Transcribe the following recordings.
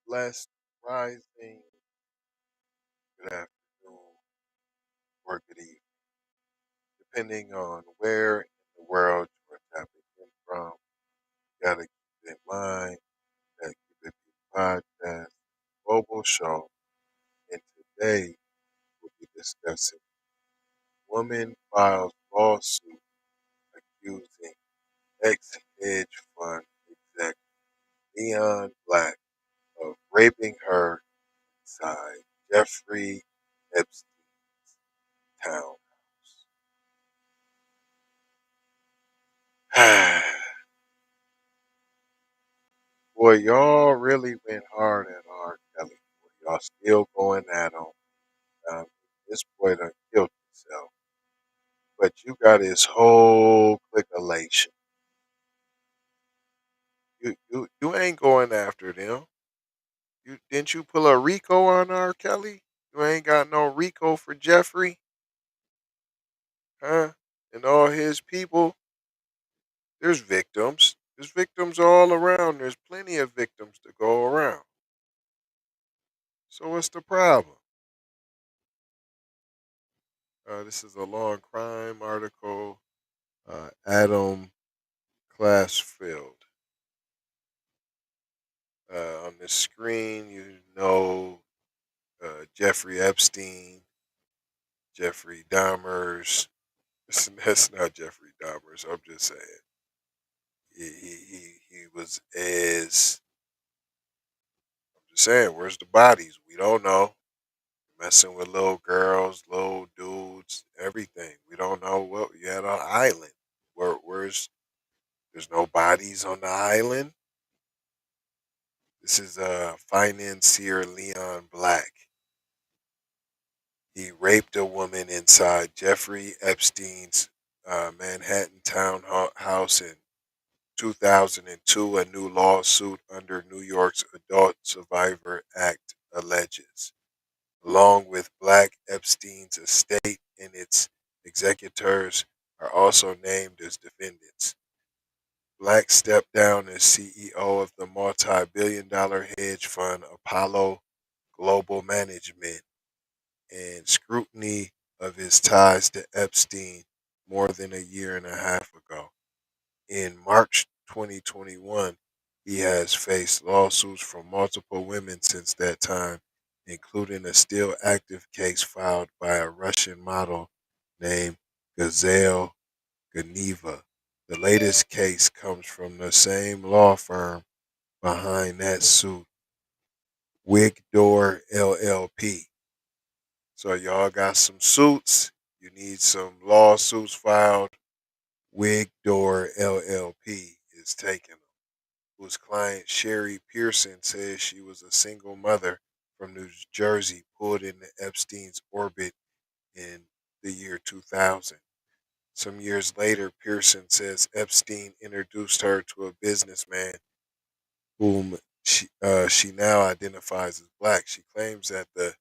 blessed, rising, good afternoon, or good evening, depending on where in the world you are tapping in from. You gotta keep in mind that Keep It Podcast global show, and today we'll be discussing woman files lawsuit accusing ex-hedge fund exec Leon Black of raping her inside Jeffrey Epstein's townhouse. Boy, y'all really went hard at R. Kelly. Boy, y'all still going at him. Um, this boy done killed himself. But you got his whole clicolation. You ain't going after them. You didn't you pull a Rico on R. Kelly? You ain't got no Rico for Jeffrey, huh? And all his people. There's victims. There's victims all around. There's plenty of victims to go around. So what's the problem? This is a long crime article. Adam Classfield. On the screen, Jeffrey Epstein, Jeffrey Dahmer's. That's not Jeffrey Dahmer's. I'm just saying. He was as. I'm just saying, where's the bodies? We don't know. Messing with little girls, little dudes, everything. We don't know what you had on the island. There's no bodies on the island. This is financier Leon Black. He raped a woman inside Jeffrey Epstein's Manhattan townhouse in 2002, a new lawsuit under New York's Adult Survivor Act alleges. Along with Black, Epstein's estate and its executors are also named as defendants. Black stepped down as CEO of the multi-billion-dollar hedge fund Apollo Global Management, and scrutiny of his ties to Epstein more than a year and a half ago. In March 2021, he has faced lawsuits from multiple women since that time, including a still active case filed by a Russian model named Gazelle Geneva. The latest case comes from the same law firm behind that suit, Wigdor LLP. So y'all got some suits. You need some lawsuits filed. Wigdor LLP is taking them. Whose client Cheri Pierson says she was a single mother from New Jersey pulled into Epstein's orbit in the year 2000. Some years later, Pierson says Epstein introduced her to a businessman whom she now identifies as Black. She claims that the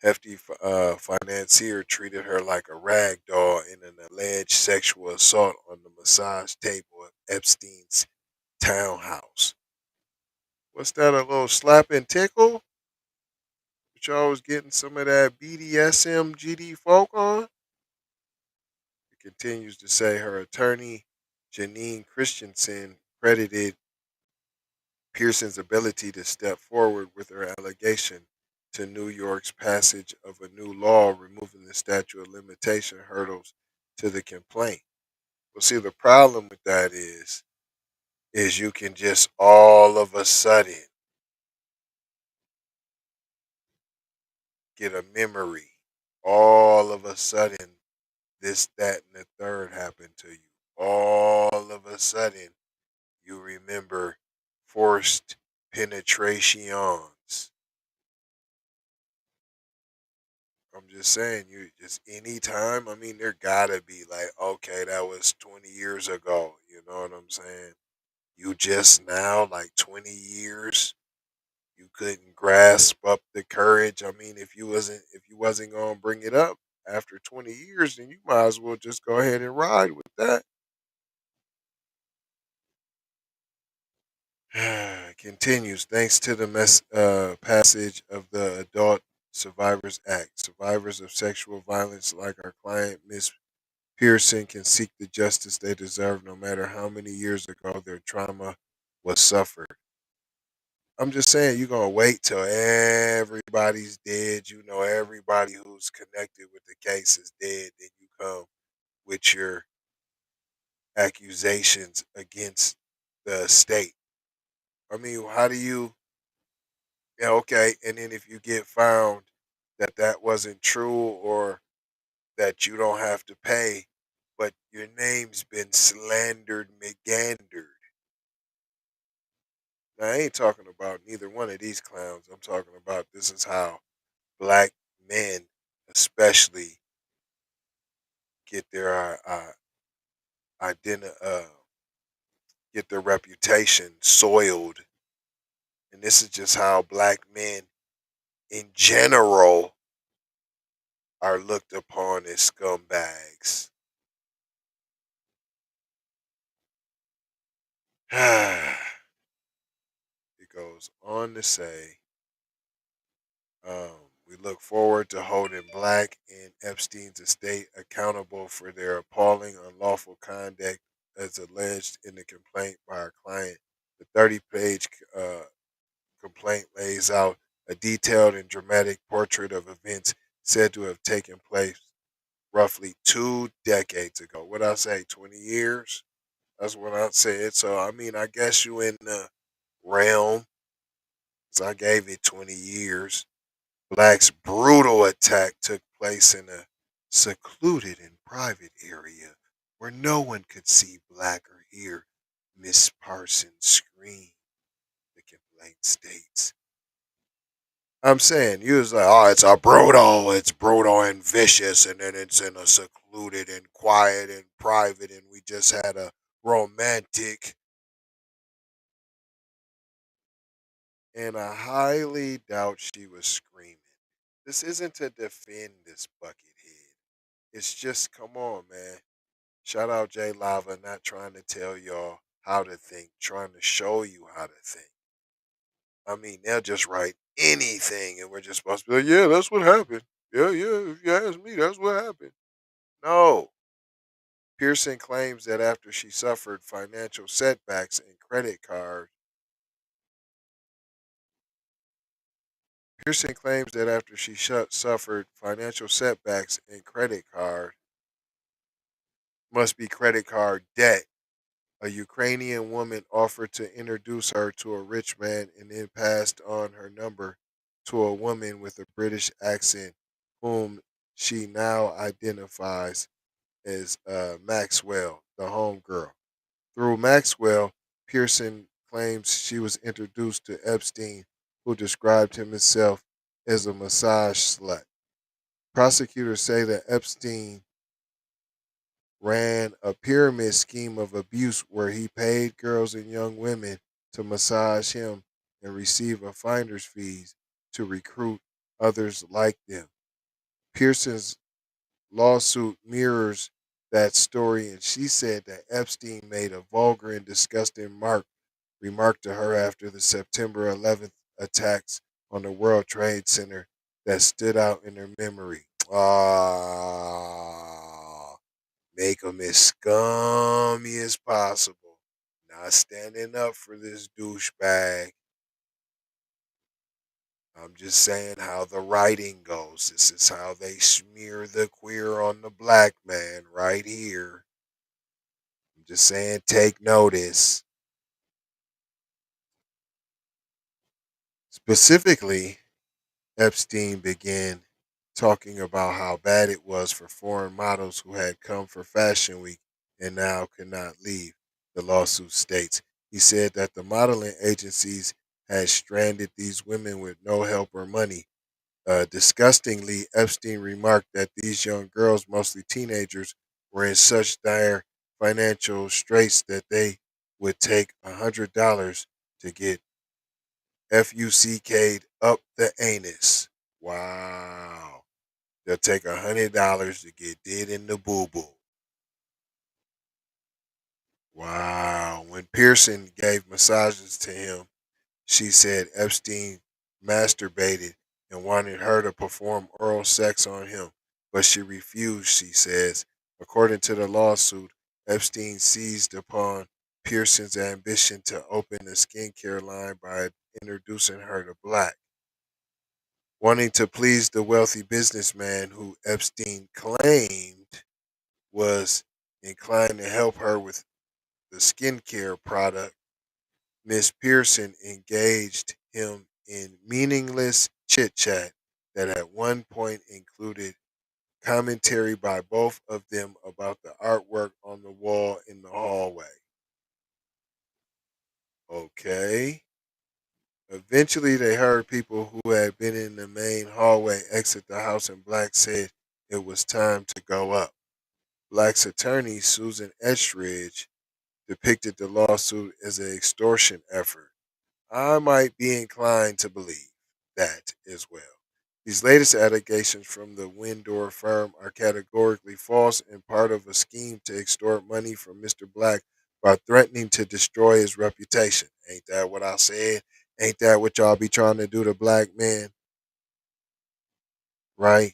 hefty financier treated her like a rag doll in an alleged sexual assault on the massage table of Epstein's townhouse. What's that, a little slap and tickle? But y'all was getting some of that BDSM GD folk on? It continues to say her attorney, Janine Christensen, credited Pearson's ability to step forward with her allegation to New York's passage of a new law removing the statute of limitation hurdles to the complaint. Well, see, the problem with that is you can just all of a sudden get a memory. All of a sudden, this, that, and the third happened to you. All of a sudden, you remember forced penetrations. I'm just saying, you just anytime. I mean, there gotta be like, okay, that was 20 years ago. You know what I'm saying? You just now, like 20 years, you couldn't grasp up the courage. I mean, if you wasn't gonna bring it up after 20 years, then you might as well just go ahead and ride with that. Continues. Thanks to the passage of the Adult Survivors Act, survivors of sexual violence like our client, Miss Pearson, can seek the justice they deserve no matter how many years ago their trauma was suffered. I'm just saying, you're going to wait till everybody's dead. You know, everybody who's connected with the case is dead. Then you come with your accusations against the state. I mean, how do you, yeah, okay. And then if you get found that that wasn't true or that you don't have to pay, but your name's been slandered, McGandered. Now, I ain't talking about neither one of these clowns. I'm talking about this is how black men, especially, get their get their reputation soiled, and this is just how black men in general are looked upon as scumbags. It goes on to say, we look forward to holding Black and Epstein's estate accountable for their appalling unlawful conduct as alleged in the complaint by our client. The 30-page complaint lays out a detailed and dramatic portrait of events said to have taken place roughly 2 decades ago. What I say, 20 years? That's what I said. So, I mean, I guess you in the realm. So I gave it 20 years. Black's brutal attack took place in a secluded and private area where no one could see Black or hear Miss Parsons scream, the complaint states. I'm saying, you was like, oh, it's brutal and vicious, and then it's in a secluded and quiet and private, and we just had a romantic, and I highly doubt she was screaming. This isn't to defend this buckethead. It's just, come on, man. Shout out Jay Lava, not trying to tell y'all how to think, trying to show you how to think. I mean, they'll just write anything, and we're just supposed to be like, yeah, that's what happened. Yeah, yeah, if you ask me, that's what happened. No. Pearson claims that after she suffered financial setbacks and credit card, Pearson claims that after she suffered financial setbacks and credit card, must be credit card debt. A Ukrainian woman offered to introduce her to a rich man and then passed on her number to a woman with a British accent, whom she now identifies as Maxwell, the homegirl. Through Maxwell, Pearson claims she was introduced to Epstein, who described himself as a massage slut. Prosecutors say that Epstein ran a pyramid scheme of abuse where he paid girls and young women to massage him and receive a finder's fees to recruit others like them. Pearson's lawsuit mirrors that story, and she said that Epstein made a vulgar and disgusting remark to her after the September 11th attacks on the World Trade Center that stood out in her memory. Ah, make them as scummy as possible. Not standing up for this douchebag. I'm just saying how the writing goes. This is how they smear the queer on the black man right here. I'm just saying, take notice. Specifically, Epstein began talking about how bad it was for foreign models who had come for Fashion Week and now could not leave, the lawsuit states. He said that the modeling agencies had stranded these women with no help or money. Disgustingly, Epstein remarked that these young girls, mostly teenagers, were in such dire financial straits that they would take $100 to get FUCK'd up the anus. Wow. They'll take $100 to get did in the boo boo. Wow. When Pearson gave massages to him, she said Epstein masturbated and wanted her to perform oral sex on him, but she refused, she says. According to the lawsuit, Epstein seized upon Pearson's ambition to open a skincare line by introducing her to Black. Wanting to please the wealthy businessman who Epstein claimed was inclined to help her with the skincare product, Miss Pierson engaged him in meaningless chit chat that at one point included commentary by both of them about the artwork on the wall in the hallway. Okay. Eventually, they heard people who had been in the main hallway exit the house, and Black said it was time to go up. Black's attorney, Susan Eschridge, depicted the lawsuit as an extortion effort. I might be inclined to believe that as well. These latest allegations from the Windor firm are categorically false and part of a scheme to extort money from Mr. Black by threatening to destroy his reputation. Ain't that what I said? Ain't that what y'all be trying to do to Black men? Right?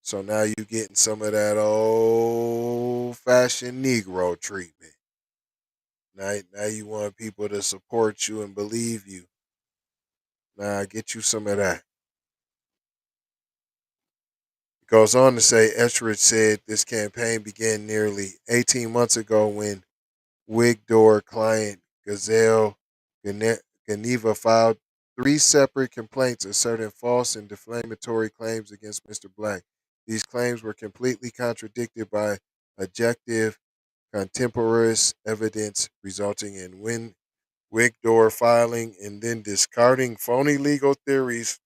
So now you getting some of that old fashioned Negro treatment. Now you want people to support you and believe you. Now get you some of that. It goes on to say Etheridge said this campaign began nearly 18 months ago when Wigdor client Gazelle Geneva filed three separate complaints asserting false and defamatory claims against Mr. Black. These claims were completely contradicted by objective, contemporaneous evidence, resulting in Wigdor filing and then discarding phony legal theories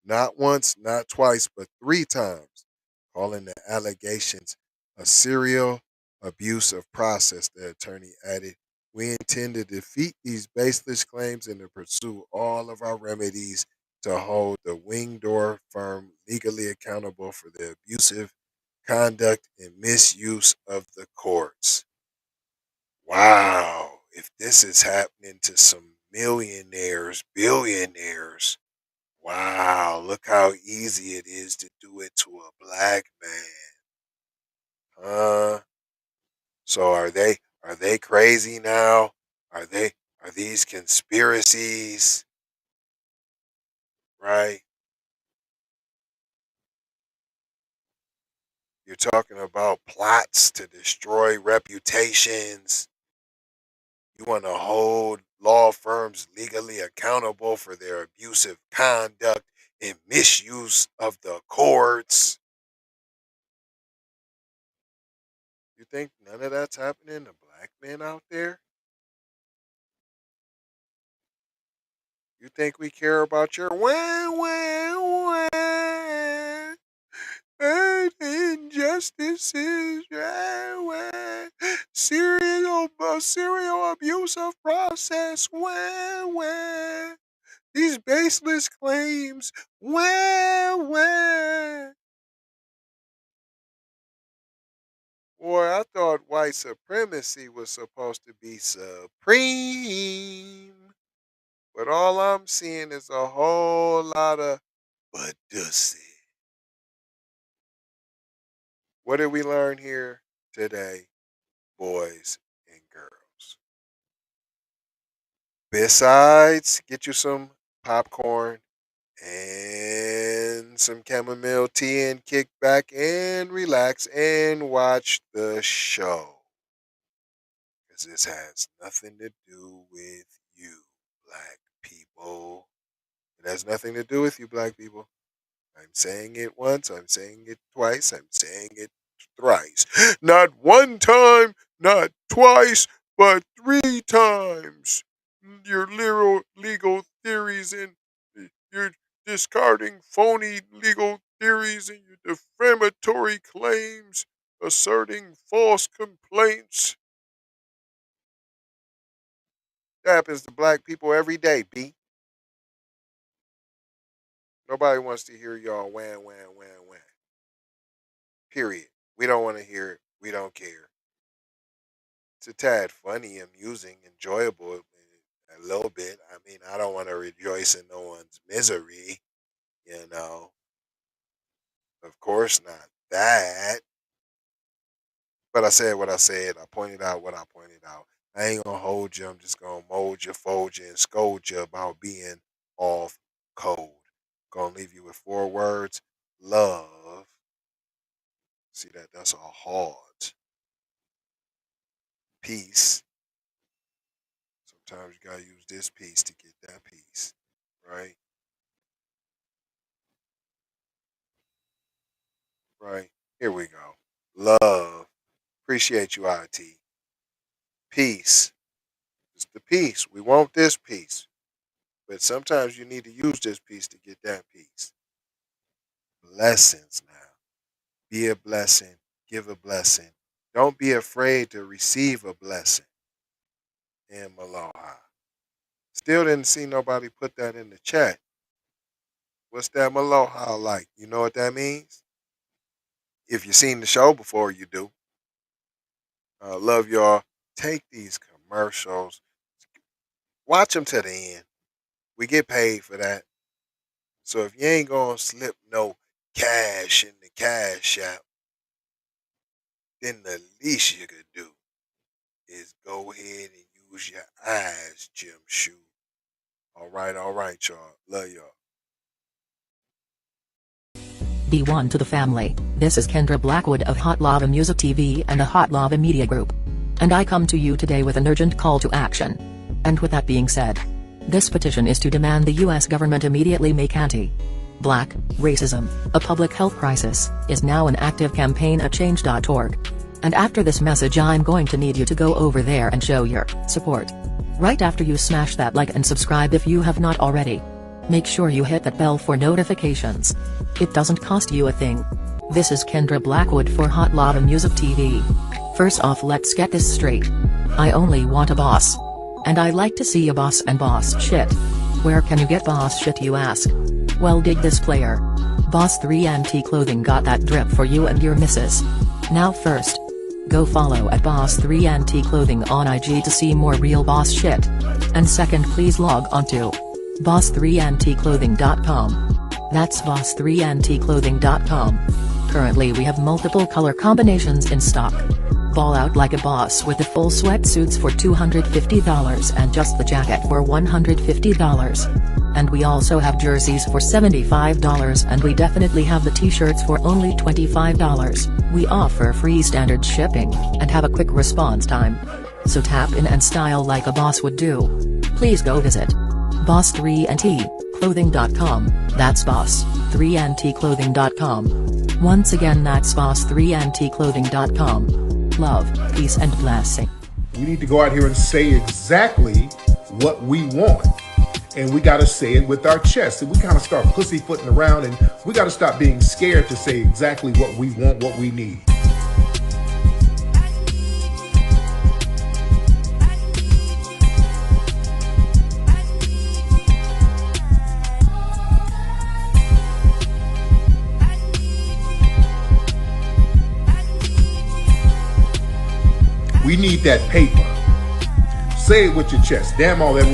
not once, not twice, but three times, calling the allegations a serial abuse of process, the attorney added. We intend to defeat these baseless claims and to pursue all of our remedies to hold the Wingdoor firm legally accountable for the abusive conduct and misuse of the courts. Wow. If this is happening to some millionaires, billionaires, wow, look how easy it is to do it to a Black man. So are they crazy now? Are these conspiracies? Right? You're talking about plots to destroy reputations. You want to hold law firms legally accountable for their abusive conduct and misuse of the courts. You think none of that's happening to Black men out there? You think we care about your wah, and injustices, yeah, wah, serial abuse of process, these baseless claims, wah. Boy, I thought white supremacy was supposed to be supreme. But all I'm seeing is a whole lot of Badussy. What did we learn here today, boys and girls? Besides, get you some popcorn and some chamomile tea and kick back and relax and watch the show. Because this has nothing to do with you, Black people. It has nothing to do with you, Black people. I'm saying it once, I'm saying it twice, I'm saying it thrice. Not one time, not twice, but three times. Your legal theories and you're discarding phony legal theories and your defamatory claims, asserting false complaints. That happens to Black people every day, B. Nobody wants to hear y'all wham, wham, wham, wham. Period. We don't want to hear it. We don't care. It's a tad funny, amusing, enjoyable a little bit. I mean, I don't want to rejoice in no one's misery, you know. Of course not that. But I said what I said. I pointed out what I pointed out. I ain't gonna hold you. I'm just gonna mold you, fold you, and scold you about being off code. Gonna leave you with 4 words: love. See that? That's a heart. Peace. Sometimes you gotta use this piece to get that piece, right? Right. Here we go. Love. Appreciate you, IT. Peace. It's the peace. We want this piece. But sometimes you need to use this piece to get that piece. Blessings now. Be a blessing. Give a blessing. Don't be afraid to receive a blessing. And Maloha. Still didn't see nobody put that in the chat. What's that Maloha like? You know what that means? If you've seen the show before, you do. Love y'all. Take these commercials. Watch them to the end. We get paid for that. So if you ain't gonna slip no cash in the cash app, then the least you could do is go ahead and use your eyes, Jim Shoe. All right, y'all. Love y'all. Be one to the family. This is Kendra Blackwood of Hot Lava Music TV and the Hot Lava Media Group. And I come to you today with an urgent call to action. And with that being said, this petition is to demand the US government immediately make anti-black racism a public health crisis is now an active campaign at change.org. And after this message I'm going to need you to go over there and show your support. Right after you smash that like and subscribe if you have not already. Make sure you hit that bell for notifications. It doesn't cost you a thing. This is Kendra Blackwood for Hot Lava Music TV. First off, let's get this straight. I only want a boss. And I like to see a boss and boss shit. Where can you get boss shit, you ask? Well, dig this player. Boss 3 Anti Clothing got that drip for you and your missus. Now first, go follow at Boss 3 Anti Clothing on IG to see more real boss shit. And second, please log on to boss3anticlothing.com. That's boss3anticlothing.com. Currently we have multiple color combinations in stock. Ball out like a boss with the full sweatsuits for $250 and just the jacket for $150. And we also have jerseys for $75 and we definitely have the t-shirts for only $25. We offer free standard shipping and have a quick response time. So tap in and style like a boss would do. Please go visit boss3anticlothing.com. That's boss3anticlothing.com. Once again, that's boss3anticlothing.com. Love, peace and blessing. We need to go out here and say exactly what we want. And we got to say it with our chest. And we kind of start pussyfooting around, and we got to stop being scared to say exactly what we want, what we need. We need that paper. Say it with your chest. Damn all that.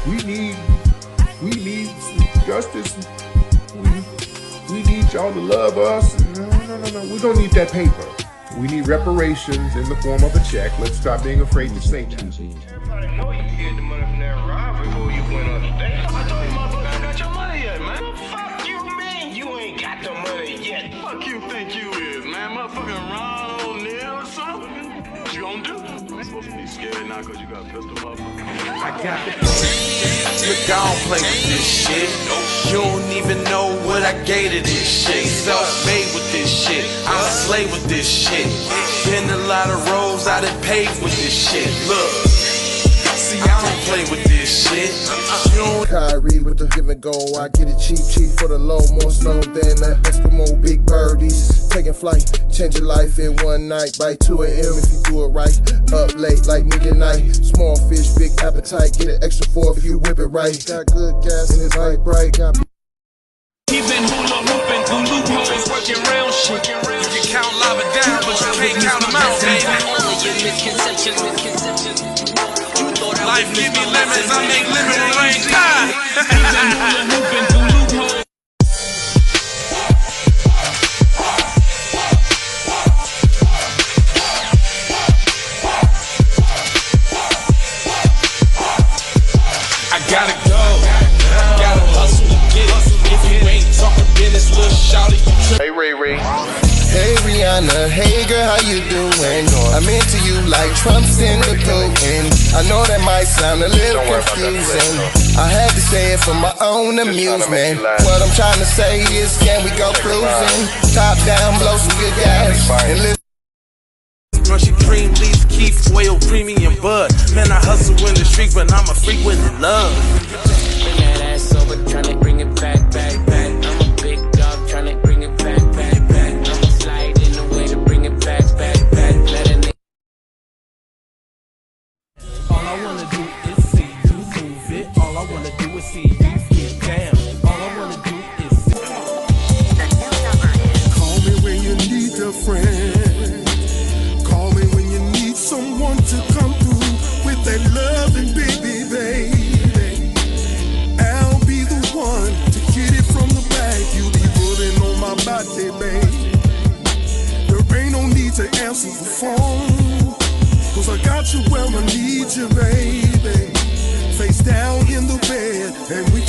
We need justice. We need y'all to love us. No. We don't need that paper. We need reparations in the form of a check. Let's stop being afraid to say that. Everybody know you hid the money from that robbery before you went on the day. I told you motherfucker ain't got your money yet, man. Fuck you, man. You ain't got the money yet. Fuck you think you is, man. Motherfucking Ron O'Neal or something. What you gonna do? You supposed to be scared now because you got a pistol, motherfucker. I got the look, I don't play with this shit. You don't even know what I gave to this shit. Self-made with this shit. I'm a slave with this shit. Been a lot of roads I done paved with this shit. Look, see, I don't play with this shit. Kyrie with the give and go. I get it cheap for the low. More snow than the Eskimo big birdies. Taking flight, change your life in one night. By 2 a.m. if you do it right. Up late like midnight. Small fish, big appetite. Get an extra 4 if you whip it right. Got good gas and it's light bright. He been hula hooping through loopholes, working round shit. You can count lava down, but you can't count them out, baby. Life give me lemons, I make lemon rain. I gotta go, gotta hustle to get it. If you ain't talking business, little shawty, you trip. Hey Ray Ray. Hey Rihanna, hey girl, how you doing? I'm into you like Trump's in the Putin. I know that might sound a little confusing. I had to say it for my own amusement. What I'm trying to say is, can we go cruising? Top down, blow some good gas, and listen. Crunchy cream, leaf, keef, oil, premium bud. Man, I hustle in the street, but I'm a freak with the love. Bring that ass over, tryna bring it back, back, back. I'm a big dog, tryna bring it back, back, back. I'ma slide in the way to bring it back, back, back. Let a nigga. All I wanna do is see you move it. All I wanna do is see you get down. All I wanna do is see. Call me when you need a friend. Call me when you need someone to come through with that loving baby, baby. I'll be the one to get it from the back. You'll be putting on my body, baby. There ain't no need to answer the phone, 'cause I got you where I need you, baby. Face down in the bed, and we